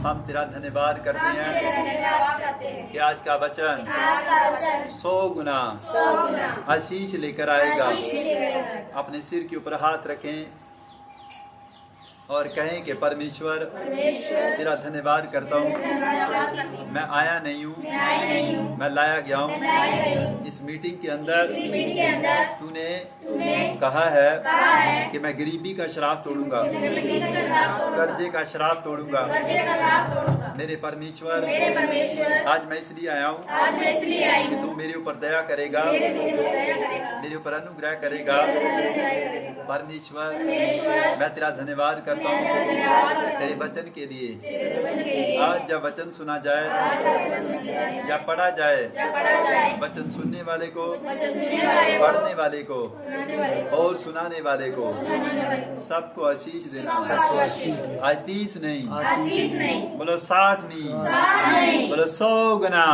हम तेरा धन्यवाद करते हैं कि आज का वचन 100 गुना आशीष लेकर आएगा। अपने सिर के ऊपर हाथ रखें और कहें कि परमेश्वर तेरा धन्यवाद करता हूँ। मैं आया नहीं हूँ, मैं लाया गया हूँ। इस मीटिंग के अंदर तूने कहा है कि मैं गरीबी का श्राप तोड़ूंगा, कर्जे का श्राप तोड़ूंगा। मेरे परमेश्वर आज मैं इसलिए आया हूँ कि तू मेरे ऊपर दया करेगा, मेरे ऊपर अनुग्रह करेगा। परमेश्वर मैं तेरा धन्यवाद करता हूँ तेरे वचन के लिए। आज जब वचन सुना जाए या पढ़ा जाए, वचन सुनने वाले को, पढ़ने वाले को और सुनाने वाले को सबको आशीष देना। आज 30 नहीं, बोलो 60 नहीं, बोलो 100 गुना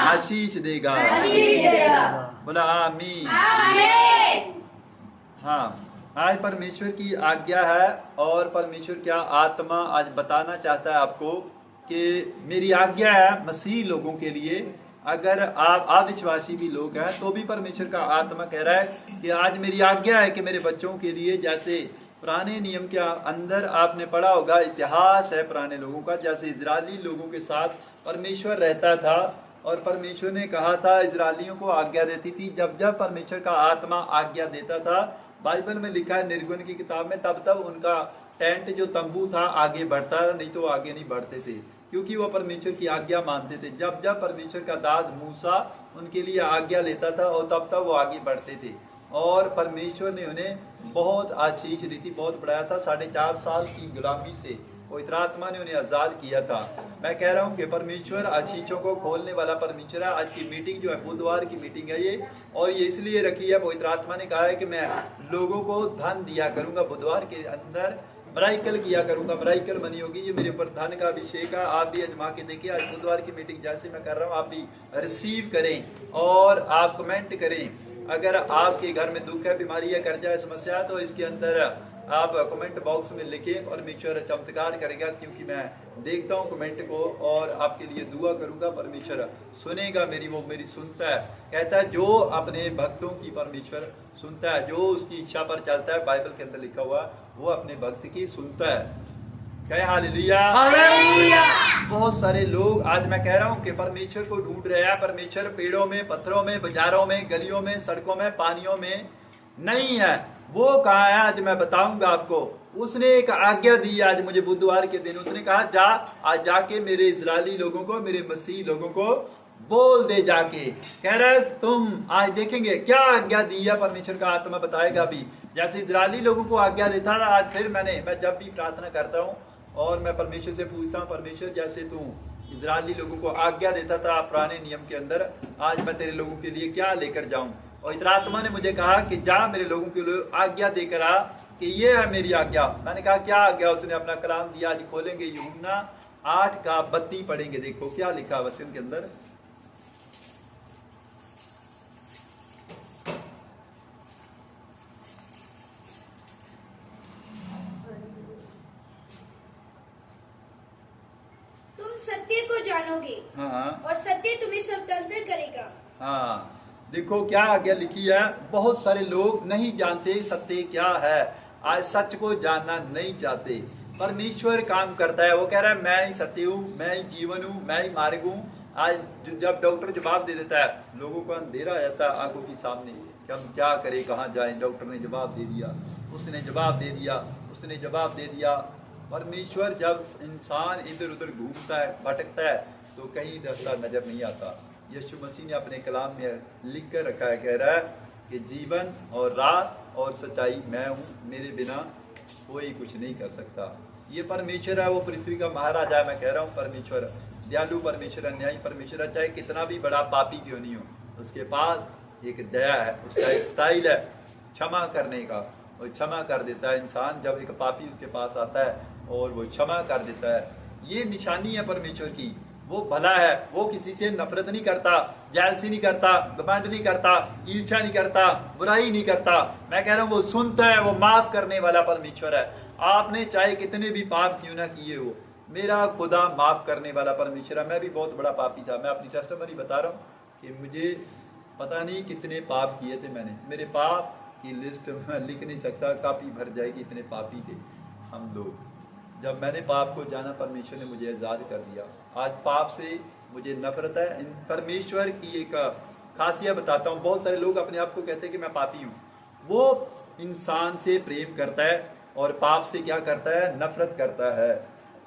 आशीष देगा। बोला आमीन। हाँ, आज परमेश्वर की आज्ञा है और परमेश्वर क्या आत्मा आज बताना चाहता है आपको कि मेरी आज्ञा है मसीह लोगों के लिए। अगर आप अविश्वासी भी लोग हैं तो भी परमेश्वर का आत्मा कह रहा है कि आज मेरी आज्ञा है कि मेरे बच्चों के लिए, जैसे पुराने नियम के अंदर आपने पढ़ा होगा, इतिहास है पुराने लोगों का, जैसे इजरायली लोगों के साथ परमेश्वर रहता था और परमेश्वर ने कहा था, इजरायलियों को आज्ञा देती थी। जब जब परमेश्वर का आत्मा आज्ञा देता था, बाइबल में लिखा है निर्गुण की किताब में, तब तब उनका टेंट जो तंबू था आगे बढ़ता, नहीं तो आगे नहीं बढ़ते थे, क्योंकि वो परमेश्वर की आज्ञा मानते थे। जब जब परमेश्वर का दास मूसा उनके लिए आज्ञा लेता था और तब तब वो आगे बढ़ते थे और परमेश्वर ने उन्हें बहुत आशीष दी थी, बहुत बढ़ाया था। 4.5 साल की गुलामी से पवित्र आत्मा ने उन्हें आजाद किया था। मैं कह रहा हूँ कि परमेश्वर आशीषों को खोलने वाला परमेश्वर है। आज की मीटिंग जो है बुधवार की मीटिंग है ये, और ये इसलिए रखी है, पवित्र आत्मा ने कहा है कि मैं लोगों को धन दिया करूंगा। बुधवार के अंदर मराइकल किया करूंगा, मराइकल बनी होगी। ये मेरे ऊपर धन का अभिषेक है। आप भी आजमा के देखिए। आज बुधवार की मीटिंग जैसे मैं कर रहा हूँ आप भी रिसीव करें और आप कमेंट करें। अगर आपके घर में दुख है, बीमारी है, कर्जा है, समस्या है, तो इसके अंदर आप कमेंट बॉक्स में लिखें। परमेश्वर चमत्कार करेगा, क्योंकि मैं देखता हूँ कमेंट को और आपके लिए दुआ करूंगा। परमेश्वर सुनेगा मेरी, वो मेरी सुनता है। कहता है जो अपने भक्तों की परमेश्वर सुनता है, जो उसकी इच्छा पर चलता है, बाइबल के अंदर लिखा हुआ, वो अपने भक्त की सुनता है। कहे हालेलुया। बहुत सारे लोग आज मैं कह रहा हूँ कि परमेश्वर को ढूंढ रहे हैं। परमेश्वर पेड़ों में, पत्थरों में, बाजारों में, गलियों में, सड़कों में, पानियों में नहीं है। वो कहाँ है आज मैं बताऊंगा आपको। उसने एक आज्ञा दी आज मुझे बुधवार के दिन। उसने कहा जा, आज जाके मेरे इजरायली लोगों को, मेरे मसीह लोगों को बोल दे जाके। कह रहा है तुम आज देखेंगे क्या आज्ञा दी है। परमेश्वर का आत्मा बताएगा भी, जैसे इजरायली लोगों को आज्ञा देता था। आज फिर मैं जब भी प्रार्थना करता हूँ और मैं परमेश्वर से पूछता हूँ, परमेश्वर जैसे तू इजरायली लोगों को आज्ञा देता था पुराने नियम के अंदर, आज मैं तेरे लोगों के लिए क्या लेकर जाऊं। और इधर आत्मा ने मुझे कहा कि जा मेरे लोगों के लिए आज्ञा देकर आ, कि ये है मेरी आज्ञा। मैंने कहा क्या आज्ञा। उसने अपना कलाम दिया। आज खोलेंगे यूहन्ना 8:32 पढ़ेंगे। देखो क्या लिखा वचन के अंदर। सत्य को जानोगे। हाँ, और सत्य तुम्हें स्वतंत्र करेगा। हाँ, देखो क्या आज्ञा लिखी है। बहुत सारे लोग नहीं जानते सत्य क्या है, आज सच को जानना नहीं चाहते। परमेश्वर काम करता है। वो कह रहा है मैं ही सत्य हूँ, मैं ही जीवन हूँ, मैं ही मार्ग हूँ। आज जब डॉक्टर जवाब दे देता है, लोगों को अंधेरा आ जाता है आंखों के सामने कि हम क्या करें, कहाँ जाएं। डॉक्टर ने जवाब दे दिया, उसने जवाब दे दिया, उसने जवाब दे दिया। परमेश्वर जब इंसान इधर उधर घूमता है, भटकता है, तो कहीं रास्ता नजर नहीं आता। यीशु मसीह ने अपने कलाम में लिख कर रखा है, कह रहा है कि जीवन और राह और सच्चाई मैं हूँ, मेरे बिना कोई कुछ नहीं कर सकता। ये परमेश्वर है, वो पृथ्वी का महाराजा है। मैं कह रहा हूँ परमेश्वर दयालु परमेश्वर, न्यायी परमेश्वर है। चाहे कितना भी बड़ा पापी क्यों नहीं हो, उसके पास एक दया है, उसका एक स्टाइल है क्षमा करने का। वो क्षमा कर देता है। इंसान जब एक पापी उसके पास आता है और वो क्षमा कर देता है, ये निशानी है परमेश्वर की। वो भला है, वो किसी से नफरत नहीं करता, जेलसी नहीं करता, घमंड नहीं करता, ईर्ष्या नहीं करता, बुराई नहीं करता। मैं कह रहा हूँ वो सुनता है, वो माफ करने वाला परमेश्वर है। आपने चाहे कितने भी पाप क्यों ना किए हो, मेरा खुदा माफ करने वाला परमेश्वर है। मैं भी बहुत बड़ा पापी था। मैं अपनी टेस्टिमनी बता रहा हूँ कि मुझे पता नहीं कितने पाप किए थे मैंने। मेरे पाप की लिस्ट मैं लिख नहीं सकता, काफ़ी भर जाएगी, इतने पापी थे हम लोग। जब मैंने पाप को जाना, परमेश्वर ने मुझे आज़ाद कर दिया। आज पाप से मुझे नफरत है। परमेश्वर की एक खासियत बताता हूँ। बहुत सारे लोग अपने आप को कहते हैं कि मैं पापी हूँ। वो इंसान से प्रेम करता है और पाप से क्या करता है? नफरत करता है।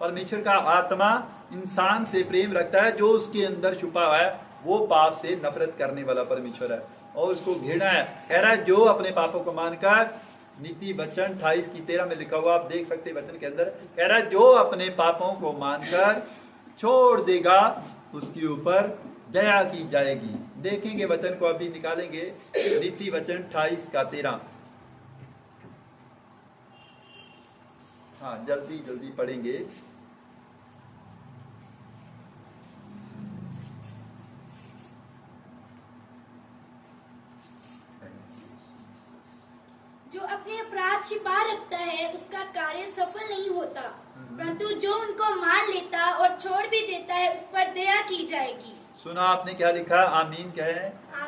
परमेश्वर का आत्मा इंसान से प्रेम रखता है। जो उसके अंदर छुपा हुआ है वो पाप से नफरत करने वाला परमेश्वर है और उसको घृणा है। कह रहा है जो अपने पापों को मानकर, नीति वचन 28:13 में लिखा हुआ, आप देख सकते वचन के अंदर, कह रहा है जो अपने पापों को मानकर छोड़ देगा उसके ऊपर दया की जाएगी। देखेंगे वचन को, अभी निकालेंगे। नीति वचन 28:13। हाँ, जल्दी जल्दी पढ़ेंगे। जो अपने अपराध छिपा रखता है उसका कार्य सफल नहीं होता, परंतु जो उनको मान लेता और छोड़ भी देता है उस पर दया की जाएगी। सुना आपने क्या लिखा? आमीन कहे।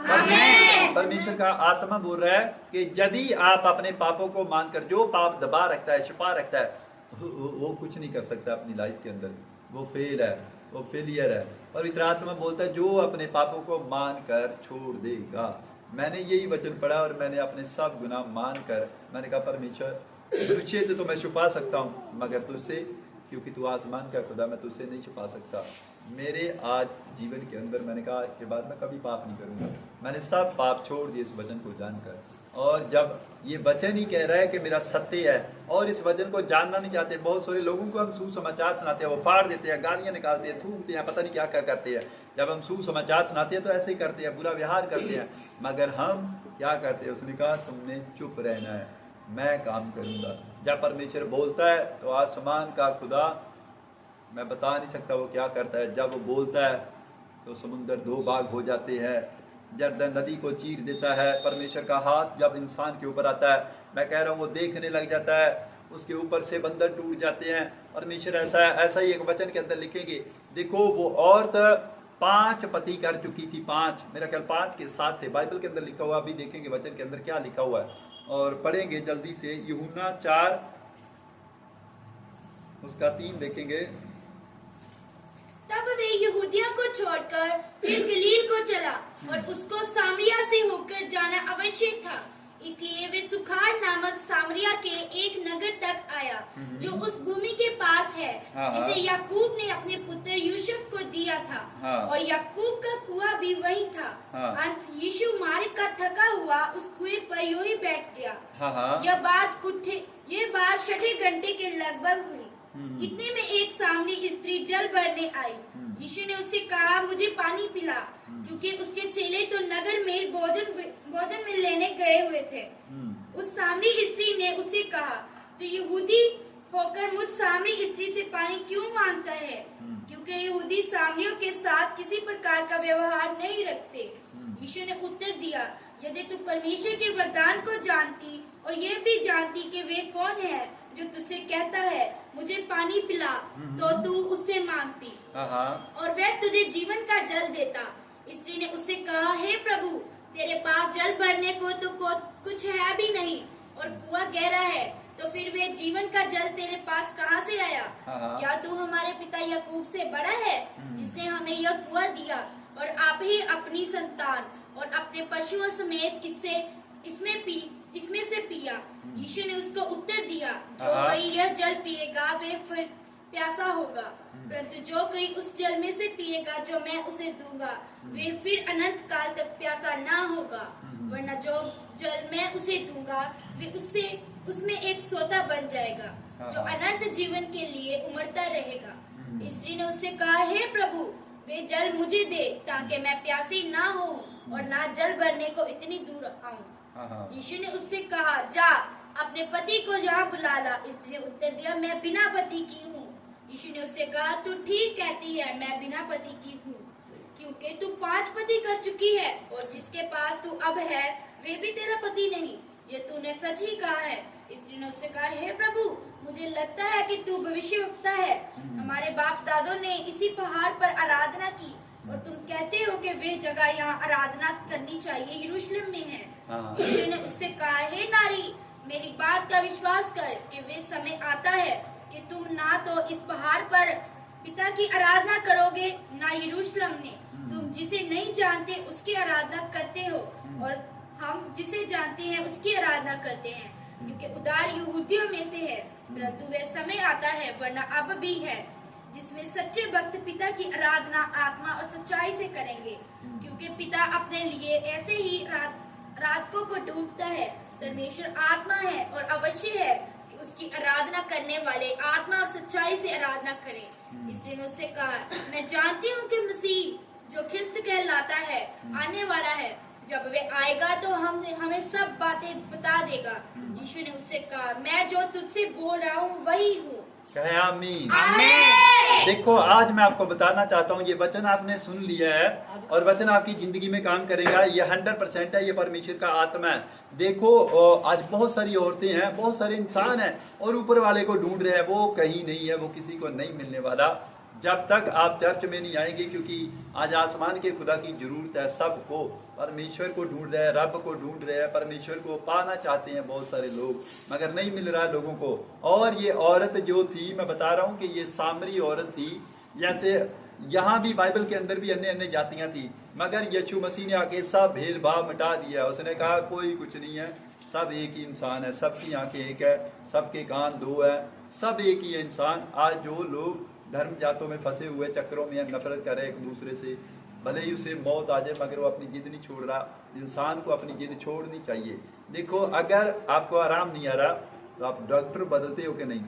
आमीन। परमेश्वर का आत्मा बोल रहा है कि यदि आप अपने पापों को मानकर, जो पाप दबा रखता है, छिपा रखता है, वो कुछ नहीं कर सकता अपनी लाइफ के अंदर। वो फेल है, वो फेलियर है। पवित्र आत्मा बोलता है जो अपने पापों को मानकर छोड़ देगा। मैंने यही वचन पढ़ा और मैंने अपने सब गुनाह मानकर मैंने कहा परमेश्वर तुझसे तो मैं छुपा सकता हूँ, मगर तुझसे, क्योंकि तू आसमान का खुदा, मैं तुझसे नहीं छुपा सकता। मेरे आज जीवन के अंदर मैंने कहा के बाद मैं कभी पाप नहीं करूँगा। मैंने सब पाप छोड़ दिए इस वचन को जानकर। और जब ये वचन ही कह रहा है कि मेरा सत्य है और इस वचन को जानना नहीं चाहते, बहुत सारे लोगों को हम सुसमाचार सुनाते हैं, वो फाड़ देते हैं, गालियाँ निकालते हैं, थूकते हैं, पता नहीं क्या क्या करते हैं। जब हम सुसमाचार सुनाते हैं तो ऐसे ही करते हैं, बुरा व्यवहार करते हैं। मगर हम क्या करते हैं? उसने कहा तुमने चुप रहना है, मैं काम करूँगा। जब परमेश्वर बोलता है तो आसमान का खुदा, मैं बता नहीं सकता वो क्या करता है। जब वो बोलता है तो समुंदर दो भाग हो जाते हैं, जर्दन नदी को चीर देता है। परमेश्वर का हाथ जब इंसान के ऊपर आता है, मैं कह रहा हूँ वो देखने लग जाता है, उसके ऊपर से बंधन टूट जाते हैं। परमेश्वर ऐसा ही एक वचन के अंदर लिखेंगे। देखो वो औरत 5 पति कर चुकी थी, 5, मेरा ख्याल 5 के 7 थे, बाइबल के अंदर लिखा हुआ। अभी देखेंगे वचन के अंदर क्या लिखा हुआ है और पढ़ेंगे जल्दी से। यूहन्ना 4 उसका 3 देखेंगे। तब वे यहूदिया को छोड़कर फिर गलील को चला और उसको सामरिया से होकर जाना आवश्यक था। इसलिए वे सुखार नामक सामरिया के एक नगर तक आया जो उस भूमि के पास है जिसे याकूब ने अपने पुत्र यूसुफ को दिया था। और याकूब का कुआं भी वही था। अंत यीशु मार्ग का थका हुआ उस कुएं पर यूं ही बैठ गया। यह बात 6ठे घंटे के लगभग हुई। इतने में एक सामरी स्त्री जल भरने आई। यीशु ने उससे कहा मुझे पानी पिला, क्योंकि उसके चेले तो नगर में भोजन में लेने गए हुए थे। उस सामरी स्त्री ने उससे कहा तो यहूदी होकर मुझ सामरी स्त्री से पानी क्यों मांगता है? क्योंकि यहूदी सामरियों के साथ किसी प्रकार का व्यवहार नहीं रखते। यीशु ने उत्तर दिया यदि तू परमेश्वर के वरदान को जानती और ये भी जानती कि वे कौन है जो तुझसे कहता है मुझे पानी पिला, तो तू उससे मांगती और वह तुझे जीवन का जल देता। स्त्री ने उससे कहा हे प्रभु, तेरे पास जल भरने को तो कुछ है भी नहीं और कुआं गहरा है, तो फिर वे जीवन का जल तेरे पास कहाँ से आया? क्या तू हमारे पिता याकूब से बड़ा है जिसने हमें यह कुआं दिया और आप ही अपनी संतान और अपने पशुओं समेत इसमें से पिया? यीशु ने उसको उत्तर दिया जो कोई यह जल पिएगा वे फिर प्यासा होगा, परंतु जो कोई उस जल में से पिएगा जो मैं उसे दूंगा वे फिर अनंत काल तक प्यासा ना होगा। वरना जो जल मैं उसे दूंगा वे उसमें एक सोता बन जाएगा जो अनंत जीवन के लिए उमड़ता रहेगा। स्त्री ने उससे कहा हे प्रभु, वे जल मुझे दे ताकि मैं प्यासी ना हो और ना जल भरने को इतनी दूर आऊं। यीशु ने उससे कहा जा अपने पति को यहाँ बुला ला। स्त्री ने उत्तर दिया मैं बिना पति की हूँ। यीशु ने उससे कहा तू ठीक कहती है, मैं बिना पति की हूँ, क्योंकि तू 5 पति कर चुकी है और जिसके पास तू अब है वे भी तेरा पति नहीं। ये तूने सच ही कहा है। स्त्री ने उससे कहा हे प्रभु, मुझे लगता है कि तू भविष्यवक्ता है। हमारे बाप दादों ने इसी पहाड़ पर आराधना की और तुम कहते हो कि वे जगह यहाँ आराधना करनी चाहिए यरूशलेम में है। हाँ। यीशु ने उससे कहा, हे नारी, मेरी बात का विश्वास कर कि वे समय आता है कि तुम ना तो इस पहाड़ पर पिता की आराधना करोगे ना यरूशलेम में। तुम जिसे नहीं जानते उसकी आराधना करते हो और हम जिसे जानते हैं उसकी आराधना करते हैं, क्योंकि उद्धार यहूदियों में से है। परंतु वे समय आता है, वरना अब भी है, जिसमें सच्चे भक्त पिता की आराधना आत्मा और सच्चाई से करेंगे, क्योंकि पिता अपने लिए ऐसे ही रातों को ढूंढता है। परमेश्वर आत्मा है और अवश्य है कि उसकी आराधना करने वाले आत्मा और सच्चाई से आराधना करें। इसलिए ने उससे कहा, मैं जानती हूँ कि मसीह जो ख्रिस्त कहलाता है आने वाला है। जब वे आएगा तो हमें सब बातें बता देगा। यीशु ने उससे कहा, मैं जो तुझसे बोल रहा हूँ वही हूँ। कहे आमीन। आमीन। देखो, आज मैं आपको बताना चाहता हूँ, ये वचन आपने सुन लिया है और वचन आपकी जिंदगी में काम करेगा। ये 100% है, ये परमेश्वर का आत्मा है। देखो, आज बहुत सारी औरतें हैं, बहुत सारे इंसान हैं और ऊपर वाले को ढूंढ रहे हैं। वो कहीं नहीं है, वो किसी को नहीं मिलने वाला जब तक आप चर्च में नहीं आएंगे, क्योंकि आज आसमान के खुदा की जरूरत है सबको। परमेश्वर को ढूंढ रहे हैं, रब को ढूंढ रहे हैं, परमेश्वर को पाना चाहते हैं बहुत सारे लोग, मगर नहीं मिल रहा है लोगों को। और ये औरत जो थी, मैं बता रहा हूँ कि ये सामरी औरत थी। जैसे यहाँ भी बाइबल के अंदर भी अन्य अन्य जातियाँ थी, मगर यीशु मसीह ने आके सब भेदभाव मिटा दिया। उसने कहा कोई कुछ नहीं है, सब एक ही इंसान है, सबकी आंखें एक है, सबके कान दो है, सब एक ही है इंसान। आज जो लोग धर्म जातों में फंसे हुए चक्रों में नफरत करे एक दूसरे से, भले ही उसे मौत आ जाए मगर वो अपनी जिद नहीं छोड़ रहा। इंसान को अपनी जिद छोड़नी चाहिए। देखो, अगर आपको आराम नहीं आ रहा तो आप डॉक्टर बदलते हो कि नहीं,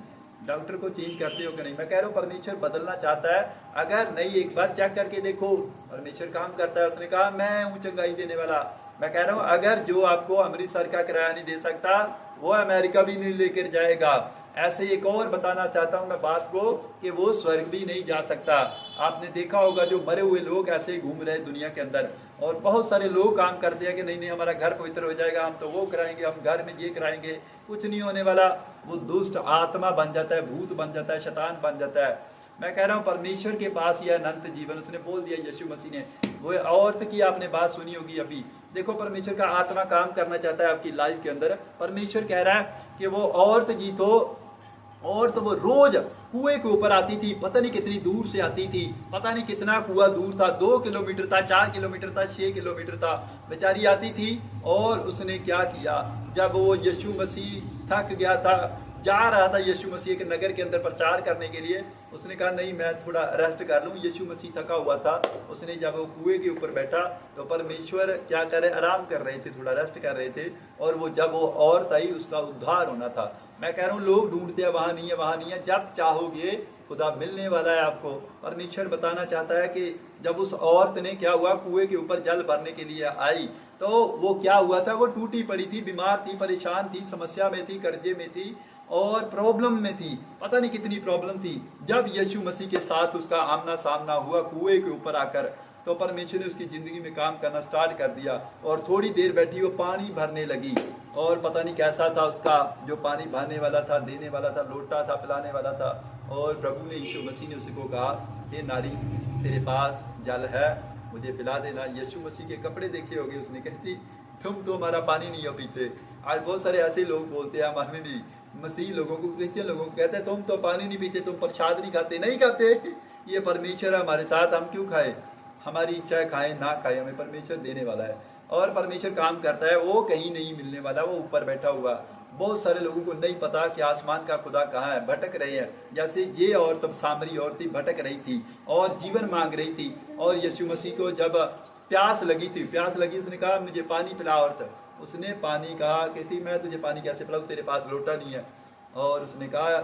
डॉक्टर को चेंज करते हो कि नहीं। मैं कह रहा हूँ परमेश्वर बदलना चाहता है। अगर नहीं, एक बार चेक करके देखो, परमेश्वर काम करता है। उसने कहा मैं हूँ चंगाई देने वाला। मैं कह रहा हूँ, अगर जो आपको अमृतसर का किराया नहीं दे सकता, वो अमेरिका भी नहीं लेकर जाएगा। ऐसे एक और बताना चाहता हूं मैं बात को, कि वो स्वर्ग भी नहीं जा सकता। आपने देखा होगा जो मरे हुए लोग ऐसे ही घूम रहे हैं दुनिया के अंदर, और बहुत सारे लोग काम करते हैं कि नहीं नहीं हमारा घर पवित्र हो जाएगा, हम तो वो कराएंगे, हम घर में ये कराएंगे। कुछ नहीं होने वाला। वो दुष्ट आत्मा बन जाता है, भूत बन जाता है, शैतान बन जाता है। मैं कह रहा हूँ परमेश्वर के पास यह अनंत जीवन उसने बोल दिया यीशु मसीह ने। वो औरत की आपने बात सुनी होगी अभी। देखो, परमेश्वर का आत्मा काम करना चाहता है आपकी लाइफ के अंदर। परमेश्वर कह रहा है कि वो औरत जी तो वो रोज कुएं के ऊपर आती थी, पता नहीं कितनी दूर से आती थी, पता नहीं कितना कुआं दूर था, 2 किलोमीटर था, 4 किलोमीटर था, 6 किलोमीटर था, बेचारी आती थी। और उसने क्या किया, जब वो यीशु मसीह थक गया था, जा रहा था यीशु मसीह के नगर के अंदर प्रचार करने के लिए, उसने कहा नहीं मैं थोड़ा रेस्ट कर लूं। यीशु मसीह थका हुआ था। उसने जब वो कुएं के ऊपर बैठा तो परमेश्वर क्या कर रहे, आराम कर रहे थे, थोड़ा रेस्ट कर रहे थे। और वो जब वो औरत आई, उसका उद्धार होना था। मैं कह रहा हूँ लोग ढूंढते हैं, वहां नहीं है, वहां नहीं है। जब चाहोगे खुदा मिलने वाला है आपको। परमेश्वर बताना चाहता है कि जब उस औरत ने क्या हुआ, कुएं के ऊपर जल भरने के लिए आई, तो वो क्या हुआ था, वो टूटी पड़ी थी, बीमार थी, परेशान थी, समस्या में थी, कर्जे में थी और प्रॉब्लम में थी, पता नहीं कितनी प्रॉब्लम थी। जब यीशु मसीह के साथ उसका आमना सामना हुआ कुएं के ऊपर आकर, तो परमेश्वर ने उसकी जिंदगी में काम करना स्टार्ट कर दिया। और थोड़ी देर बैठी वो पानी भरने लगी, और पता नहीं कैसा था उसका जो पानी भरने वाला था, देने वाला था, लोटा था, पिलाने वाला था। और प्रभु ने, यीशु मसीह ने उसको कहा, हे नारी, तेरे पास जल है, मुझे पिला देना। यीशु मसीह के कपड़े देखे होंगे, उसने कहती तुम तो हमारा पानी नहीं हो पीते। आज बहुत सारे ऐसे लोग बोलते हैं, हमें भी मसीह लोगों को, क्रिश्चियन लोगों को कहते हैं तुम तो पानी नहीं पीते, तुम प्रसाद नहीं खाते। नहीं खाते, ये परमेश्वर है हमारे साथ, हम क्यों खाए, हमारी इच्छा है खाए ना खाए, हमें परमेश्वर देने वाला है। और परमेश्वर काम करता है, वो कहीं नहीं मिलने वाला, वो ऊपर बैठा हुआ। बहुत सारे लोगों को नहीं पता कि आसमान का खुदा कहाँ है, भटक रहे हैं। जैसे ये औरत, सामरी औरत थी, भटक रही थी और जीवन मांग रही थी। और यीशु मसीह को जब प्यास लगी थी, प्यास लगी, उसने कहा मुझे पानी पिला। औरत, उसने पानी कहा, कहती मैं तुझे पानी कैसे पिलाऊं, तेरे पास लोटा नहीं है। और उसने कहा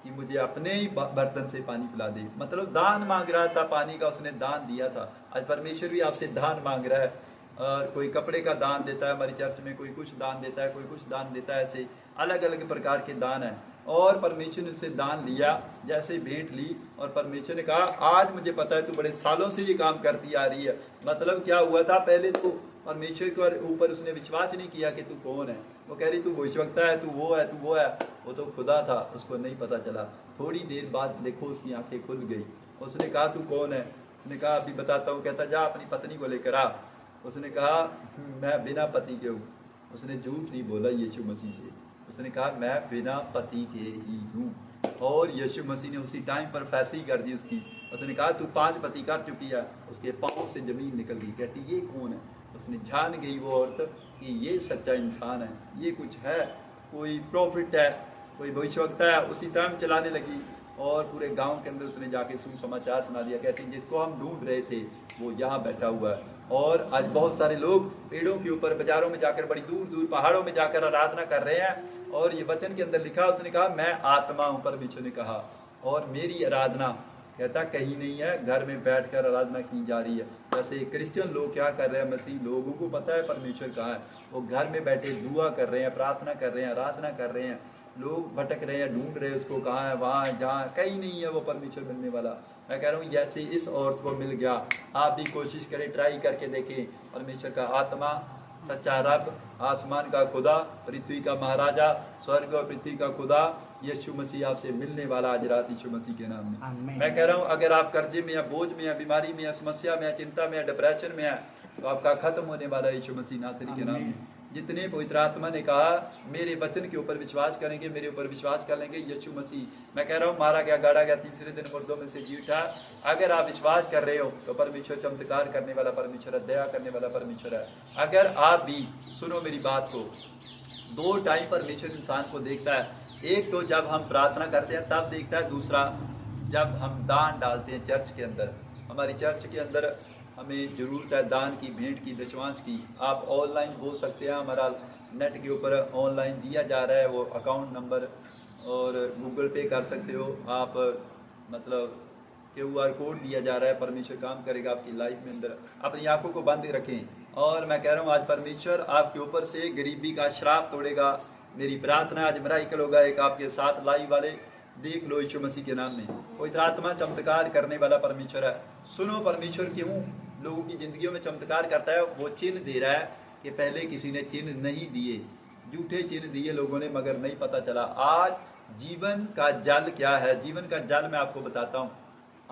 कि मुझे अपने ही बर्तन से पानी पिला दे। मतलब दान मांग रहा था पानी का, उसने दान दिया था। आज परमेश्वर भी आपसे दान मांग रहा है। और कोई कपड़े का दान देता है हमारी चर्च में, कोई कुछ दान देता है, कोई कुछ दान देता है, ऐसे अलग अलग प्रकार के दान है। और परमेश्वर ने उससे दान लिया, जैसे भेंट ली। और परमेश्वर ने कहा आज मुझे पता है तू बड़े सालों से ये काम करती आ रही है। मतलब क्या हुआ था, पहले तो परमेश्वर के ऊपर उसने विश्वास नहीं किया कि तू कौन है। वो कह रही तू भविष्यवक्ता है, तू वो है, तू वो है। वो तो खुदा था, उसको नहीं पता चला। थोड़ी देर बाद देखो उसकी आंखें खुल गई। उसने कहा तू कौन है? उसने कहा अभी बताता हूँ। कहता जा अपनी पत्नी को लेकर आ। उसने कहा मैं बिना पति के हूँ। उसने झूठ नहीं बोला यीशु मसीह से। उसने कहा मैं बिना पति के ही हूँ। और यीशु मसीह ने उसी टाइम पर फैसली कर दी उसकी। उसने कहा तू 5 पति कर चुकी है। उसके पाँव से जमीन निकल गई। कहती ये कौन है? उसने जान गई वो औरत कि ये सच्चा इंसान है, ये कुछ है, कोई प्रॉफिट है, कोई भविष्यवक्ता है। उसी टाइम चलाने लगी और पूरे गांव के अंदर उसने जाके सुसमाचार सुना दिया। कहती जिसको हम ढूंढ रहे थे वो यहाँ बैठा हुआ है। और आज बहुत सारे लोग पेड़ों के ऊपर, बाजारों में जाकर, बड़ी दूर दूर पहाड़ों में जाकर आराधना कर रहे हैं। और ये वचन के अंदर लिखा, उसने कहा मैं आत्मा हूँ, परमेश्वर ने कहा, और मेरी आराधना कहता कहीं नहीं है, घर में बैठकर आराधना की जा रही है। जैसे क्रिश्चियन लोग क्या कर रहे हैं, मसीह लोगों को पता है परमेश्वर कहाँ है, वो घर में बैठे दुआ कर रहे हैं, प्रार्थना कर रहे हैं, आराधना कर रहे हैं। लोग भटक रहे हैं, ढूंढ रहे हैं उसको, कहाँ है, वहाँ है, जहाँ कहीं नहीं है वो परमेश्वर मिलने वाला। मैं कह रहा हूँ जैसे इस औरत को मिल गया, आप भी कोशिश करें, ट्राई करके देखें। परमेश्वर का आत्मा, सच्चा रब, आसमान का खुदा, पृथ्वी का महाराजा, स्वर्ग और पृथ्वी का खुदा यीशु मसीह आपसे मिलने वाला आज रात यीशु मसीह के नाम में। मैं कह रहा हूँ अगर आप कर्जे में या बोझ में या बीमारी में या समस्या में या चिंता में या डिप्रेशन में है, तो आपका खत्म होने वाला यीशु मसीह नासरी के नाम में। जितने पवित्र आत्मा ने कहा मेरे वचन के ऊपर विश्वास करेंगे, मेरे ऊपर विश्वास कर लेंगे, यीशु मसीह, मैं कह रहा हूँ मारा गया, गाड़ा गया, तीसरे दिन मुर्दों में से जी उठा। अगर आप विश्वास कर रहे हो तो परमेश्वर चमत्कार करने वाला परमेश्वर है, दया करने वाला परमेश्वर है। अगर आप भी सुनो मेरी बात को, 2 टाइम परमेश्वर इंसान को देखता है। एक तो जब हम प्रार्थना करते हैं तब देखता है, दूसरा जब हम दान डालते हैं चर्च के अंदर। हमारी चर्च के अंदर हमें ज़रूरत है दान की, भेंट की, दशवांश की। आप ऑनलाइन बोल सकते हैं, हमारा नेट के ऊपर ऑनलाइन दिया जा रहा है वो अकाउंट नंबर, और गूगल पे कर सकते हो आप, मतलब QR कोड दिया जा रहा है। परमेश्वर काम करेगा आपकी लाइफ में अंदर। अपनी आंखों को बंद रखें और मैं कह रहा हूँ आज परमेश्वर आपके ऊपर से गरीबी का श्राप तोड़ेगा। मेरी प्रार्थना आज मिराकल होगा एक आपके साथ लाइव वाले, देख लो यीशु मसीह के नाम में। पवित्र आत्मा चमत्कार करने वाला परमेश्वर है। सुनो परमेश्वर क्यों लोगों की जिंदगियों में चमत्कार करता है। वो चिन्ह दे रहा है कि पहले किसी ने चिन्ह नहीं दिए, झूठे चिन्ह दिए लोगों ने, मगर नहीं पता चला। आज जीवन का जल क्या है, जीवन का जल मैं आपको बताता हूँ।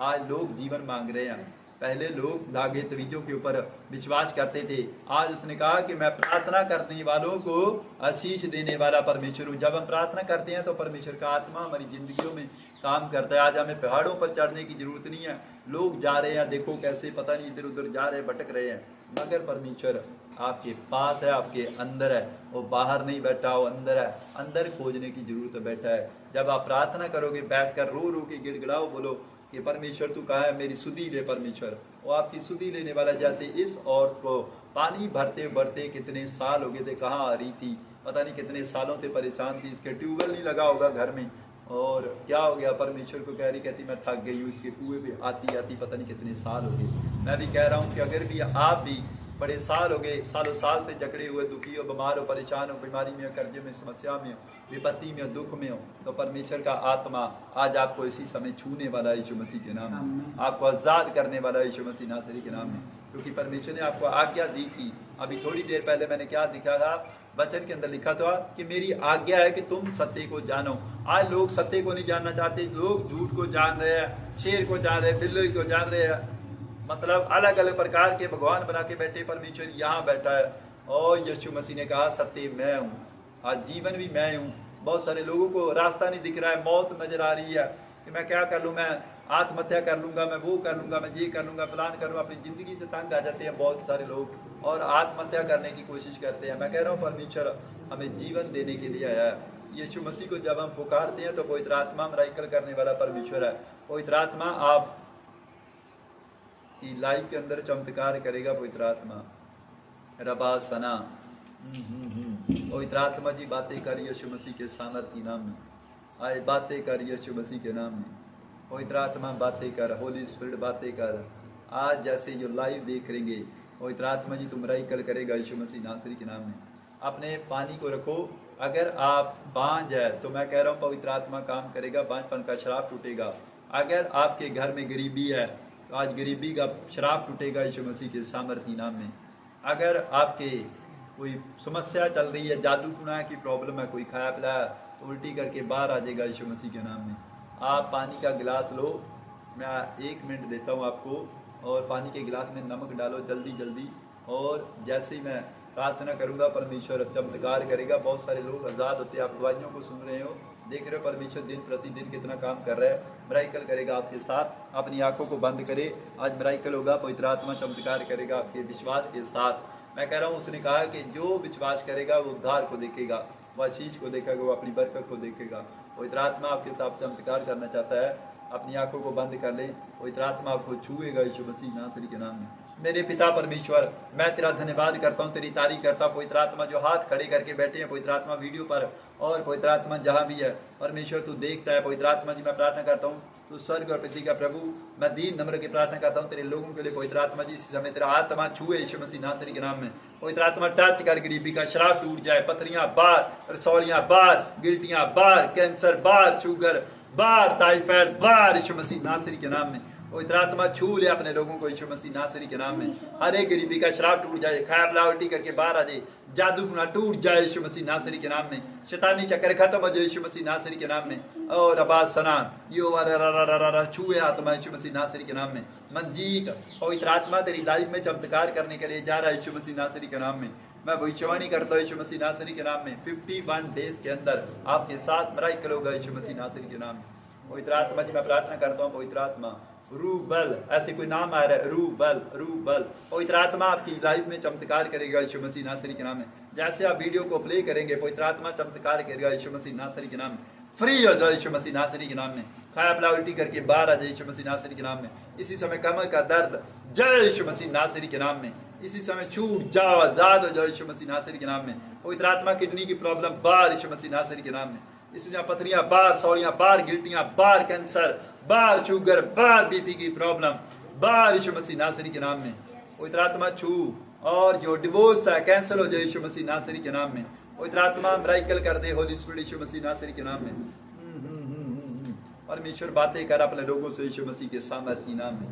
आज लोग जीवन मांग रहे हैं। पहले लोग धागे तवीजों के ऊपर विश्वास करते थे। आज उसने कहा कि मैं प्रार्थना करने वालों को आशीष देने वाला परमेश्वर हूँ। जब हम प्रार्थना करते हैं तो परमेश्वर का आत्मा हमारी जिंदगियों में काम करता है। आज हमें पहाड़ों पर चढ़ने की जरूरत नहीं है। लोग जा रहे हैं, देखो कैसे, पता नहीं इधर उधर जा रहे हैं, भटक रहे हैं, मगर परमेश्वर आपके पास है, आपके अंदर है। वो बाहर नहीं बैठा, वो अंदर है। अंदर खोजने की जरूरत बैठा है। जब आप प्रार्थना करोगे, बैठकर रो रो के गिड़गिड़ाओ, बोलो कि परमेश्वर तू कहाँ है, मेरी सुधी ले परमेश्वर। वो आपकी सुधी लेने वाला। जैसे इस औरत को पानी भरते भरते कितने साल हो गए थे, कहाँ आ रही थी, पता नहीं कितने सालों से परेशान थी। इसके ट्यूबवेल नहीं लगा होगा घर में, और क्या हो गया, परमेश्वर को कह रही, कहती मैं थक गई हूँ। इसके कुएं पे आती आती पता नहीं कितने साल हो गए। मैं भी कह रहा हूँ कि अगर भी आप भी बड़े साल हो गए, सालों साल से जकड़े हुए, दुखी हो, बीमार हो, परेशान हो, बीमारी में हो, कर्जे में, समस्या में हो, विपत्ति में हो, दुख में हो, तो परमेश्वर का आत्मा आज आपको इसी समय छूने वाला है यीशु मसीह के नाम में। आपको आजाद करने वाला है यीशु मसीह नासरी के नाम में। क्योंकि परमेश्वर ने आपको आज्ञा दी थी। अभी थोड़ी देर पहले मैंने क्या दिखा था, वचन के अंदर लिखा था कि मेरी आज्ञा है कि तुम सत्य को जानो। आज लोग सत्य को नहीं जानना चाहते। लोग झूठ को जान रहे हैं, शेर को जान रहे हैं, बिल्ली को जान रहे हैं, मतलब अलग अलग प्रकार के भगवान बना के बैठे। परमेश्वर यहाँ बैठा है और यीशु मसीह ने कहा सत्य मैं हूँ, आज जीवन भी मैं हूँ। बहुत सारे लोगों को रास्ता नहीं दिख रहा है, मौत नजर आ रही है कि मैं क्या कर लूँ, मैं आत्महत्या कर लूंगा, मैं वो कर लूंगा, मैं ये कर लूंगा, प्लान करूँगा। अपनी जिंदगी से तंग आ जाते हैं बहुत सारे लोग और आत्महत्या करने की कोशिश करते हैं। मैं कह रहा हूँ परमेश्वर हमें जीवन देने के लिए आया है। यीशु मसीह को जब हम पुकारते हैं तो पवित्र आत्मा मिराकल करने वाला परमेश्वर है। पवित्र आत्मा आप की लाइफ के अंदर चमत्कार करेगा। पवित्र आत्मा रबा सना पवित्र आत्मा जी बातें कर यीशु मसीह के सामर्थी नाम में। आए बातें कर यीशु मसीह के नाम में। पवित्र आत्मा बातें कर, होली स्पिरिट बातें कर। आज जैसे जो लाइव देख रहेंगे, पवित्र आत्मा जी तुम मिराकल करेगा यीशु मसीह नासरी के नाम में। अपने पानी को रखो। अगर आप बांझ है तो मैं कह रहा हूँ पवित्र आत्मा काम करेगा, बांझपन का श्राप टूटेगा। अगर आपके घर में गरीबी है तो आज गरीबी का श्राप टूटेगा यीशु मसीह के सामर्थी नाम में। अगर आपके कोई समस्या चल रही है, जादू टूना की प्रॉब्लम है, कोई खाया पिलाया तो उल्टी करके बाहर आ जाएगा यीशु मसीह के नाम में। आप पानी का गिलास लो, मैं 1 मिनट देता हूँ आपको, और पानी के गिलास में नमक डालो जल्दी जल्दी, और जैसे ही मैं प्रार्थना करूंगा परमेश्वर चमत्कार करेगा। बहुत सारे लोग आज़ाद होते हैं। आप दवाइयों को सुन रहे हो, देख रहे हो परमेश्वर दिन प्रतिदिन कितना काम कर रहा है, मिराइकल करेगा आपके साथ। अपनी आंखों को बंद करे, आज मिराइकल होगा, पवित्र आत्मा चमत्कार करेगा आपके विश्वास के साथ। मैं कह रहा हूँ, उसने कहा कि जो विश्वास करेगा वो उद्धार को देखेगा, वो आशीष को देखेगा, वो अपनी बरकत को देखेगा। पवित्र आत्मा आपके साथ चमत्कार करना चाहता है। अपनी आंखों को बंद कर ले, पवित्र आत्मा आपको छुएगा यीशु मसीह नासरी के नाम में। मेरे पिता परमेश्वर, मैं तेरा धन्यवाद करता हूँ, तेरी तारीफ करता हूँ। पवित्र आत्मा जो हाथ खड़े करके बैठे हैं पवित्र आत्मा वीडियो पर, और पवित्र आत्मा जहाँ भी है परमेश्वर तू देखता है। पवित्र आत्मा जी मैं प्रार्थना करता हूँ, तू स्वर्ग और पृथ्वी का प्रभु, मैं दीन नम्र की प्रार्थना करता हूँ तेरे लोगों के लिए। पवित्र आत्मा जी इसी समय तेरा आत्मा छुए यीशु मसीह नासरी के नाम में। पवित्र आत्मा टच कर, गरीबी का शराब टूट जाए, पथरियां बार, रसौलियां बार, गिल्टियां बार, कैंसर बार, शुगर बार, टाइफाइड बार यीशु मसीह नासरी के नाम में। पवित्र आत्मा छू ले अपने लोगों को यीशु मसीह नासरी के नाम में। हर एक गरीबी का शराब टूट जाए, खाया पिला उल्टी करके बाहर आ जाए, जादू टूना टूट जाए यीशु मसीह नासरी के नाम में। शैतानी चक्कर खत्म हो जाए यीशु मसीह नासरी के नाम में। और आवाज सना यो छुए आत्मा यीशु मसीह नासरी के नाम में। मंजीत पवित्र आत्मा तेरी लाइफ में चमत्कार करने के लिए जा रहा है यीशु मसीह नासरी के नाम में। मैं भविष्यवाणी करता हूँ यीशु मसीह नासरी के नाम में, 51 डेज के अंदर आपके साथ मिराकल होगा यीशु मसीह नासरी के नाम में। पवित्र आत्मा जी मैं प्रार्थना करता हूँ, पवित्र आत्मा रूबल, ऐसे कोई नाम आ रहा है, रूबल रूबल, पवित्र आत्मा आपकी लाइफ में चमत्कार करेगा यीशु मसीह नासरी के नाम में। जैसे आप वीडियो को प्ले करेंगे पवित्र आत्मा चमत्कार करेगा यीशु मसीह नासरी के नाम में। फ्री हो जाओ यीशु मसीह नासरी के नाम में। खाया पिला उल्टी करके बाहर आ जाए यीशु मसीह नासरी के नाम में। इसी समय कमर का दर्द जय यीशु मसीह नासरी के नाम में। इसी समय छूट जाओ, आजाद हो जाओ यीशु मसीह नासरी के नाम में। पवित्र आत्मा किडनी की प्रॉब्लम बाहर यीशु मसीह नासरी के नाम में। इसी समय पथरियां बाहर, सौड़ियां बाहर, गिल्टियां बाहर, कैंसर बाहर, शुगर बाहर, बीपी की प्रॉब्लम बाहर यीशु मसीह नासरी के नाम में। पवित्र आत्मा छू, और जो डिवोर्स है कैंसिल हो जाए यीशु मसीह नासरी के नाम में। पवित्र आत्मा मिराकल कर दे होली स्पिरिट यीशु मसीह नासरी के नाम में। परमेश्वर बातें कर अपने लोगों से यीशु मसीह के सामर्थ्य नाम में।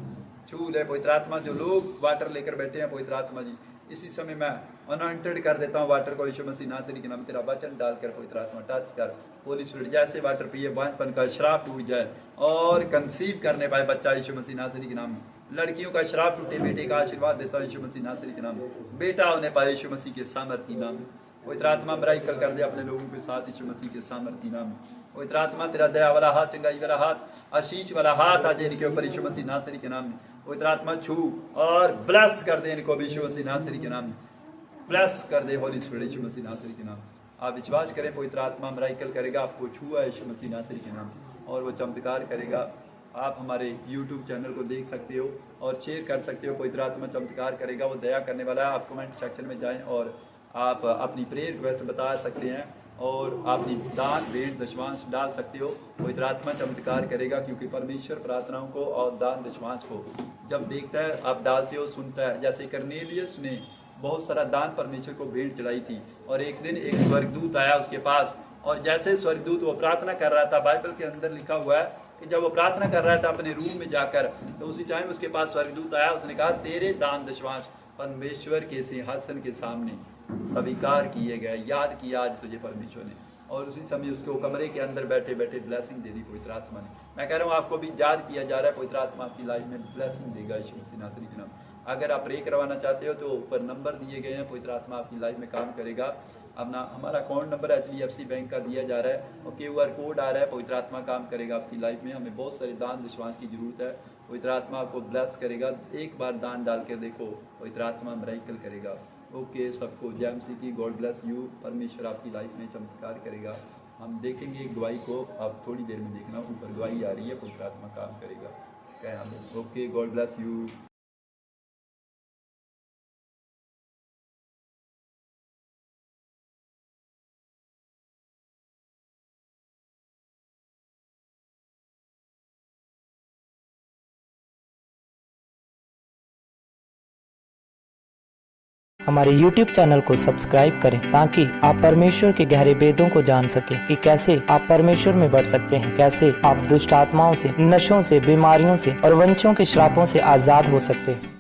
छू ले पवित्र आत्मा, जो लोग वाटर लेकर बैठे हैं पवित्र आत्मा जी इसी समय मैं अनॉइंटेड कर देता हूँ वाटर को यीशु मसीह नासरी के नाम। तेरा वचन डालकर पवित्र आत्मा टच कर, होली स्पिरिट जैसे वाटर पिए बांझपन का श्राप टूट जाए और कंसीव करने पाए बच्चा यीशु मसीह नासरी के नाम में। लड़कियों का श्राप टूटे, बेटे का आशीर्वाद देता है यीशु मसीह नासरी के नाम में। बेटा होने पाए यीशु मसीह के सामर्थ्य नाम में। पवित्र आत्मा मिराकल कर दे अपने लोगों के साथ यीशु मसीह के सामर्थ्य नाम में। पवित्र आत्मा तेरा दया वाला हाथ, चंगाई वाला हाथ, आशीष वाला हाथ आज इनके ऊपर यीशु मसीह नासरी के नाम में। पवित्र आत्मा छू और ब्लेस कर दे इनको यीशु मसीह नासरी के नाम में। ब्लेस कर दे होली स्पिरिट यीशु मसीह नासरी के नाम। आप विश्वास करें पवित्र आत्मा मिराकल करेगा, आपको छुआ यीशु मसीह नासरी के नाम और वो चमत्कार करेगा। आप हमारे YouTube चैनल को देख सकते हो और शेयर कर सकते हो। पवित्र आत्मा चमत्कार करेगा, वो दया करने वाला है। आप कमेंट सेक्शन में जाएं और आप अपनी प्रेयर रिक्वेस्ट बता सकते हैं और अपनी दान भेंट दशमांश डाल सकते हो। पवित्र आत्मा चमत्कार करेगा, क्योंकि परमेश्वर प्रार्थनाओं को और दान दशमांश को जब देखता है, आप डालते हो, सुनता है। जैसे कर्नेलियस ने बहुत सारा दान परमेश्वर को भेंट चढ़ाई थी और एक दिन एक स्वर्गदूत आया उसके पास, और जैसे स्वर्गदूत वो प्रार्थना कर रहा था, बाइबल के अंदर लिखा हुआ है कि जब वो प्रार्थना कर रहा था अपने रूम में जाकर, तो उसी टाइम उसके पास स्वर्गदूत आया। उसने कहा तेरे दान दशमांश परमेश्वर के सिंहासन के सामने स्वीकार किए गए, याद किया आज तुझे परमेश्वर ने। और उसी समय उसको कमरे के अंदर बैठे बैठे ब्लेसिंग दे दी पवित्र आत्मा ने। मैं कह रहा हूँ आपको भी याद किया जा रहा है, पवित्र आत्मा आपकी लाइफ में ब्लेसिंग देगा यीशु मसीह नासरी के नाम। अगर आप प्रे करवाना चाहते हो तो ऊपर नंबर दिए गए हैं, पवित्र आत्मा आपकी लाइफ में काम करेगा। अपना हमारा अकाउंट नंबर HDFC बैंक का दिया जा रहा है और QR कोड आ रहा है। पवित्र आत्मा काम करेगा आपकी लाइफ में। हमें बहुत सारे दान दशमांश की जरूरत है। पवित्र आत्मा आपको ब्लेस करेगा। एक बार दान डाल कर देखो, पवित्र आत्मा मिराकल करेगा। ओके, सबको जय मसीह की, गॉड ब्लेस यू। परमेश्वर आपकी लाइफ में चमत्कार करेगा। हम देखेंगे एक गवाही को, आप थोड़ी देर में देखना, ऊपर गवाही आ रही है, पवित्र आत्मा काम करेगा। क्या हमें ओके, गॉड ब्लेस यू। हमारे YouTube चैनल को सब्सक्राइब करें ताकि आप परमेश्वर के गहरे वेदों को जान सकें कि कैसे आप परमेश्वर में बढ़ सकते हैं, कैसे आप दुष्ट आत्माओं से, नशों से, बीमारियों से और वंशों के श्रापों से आजाद हो सकते हैं।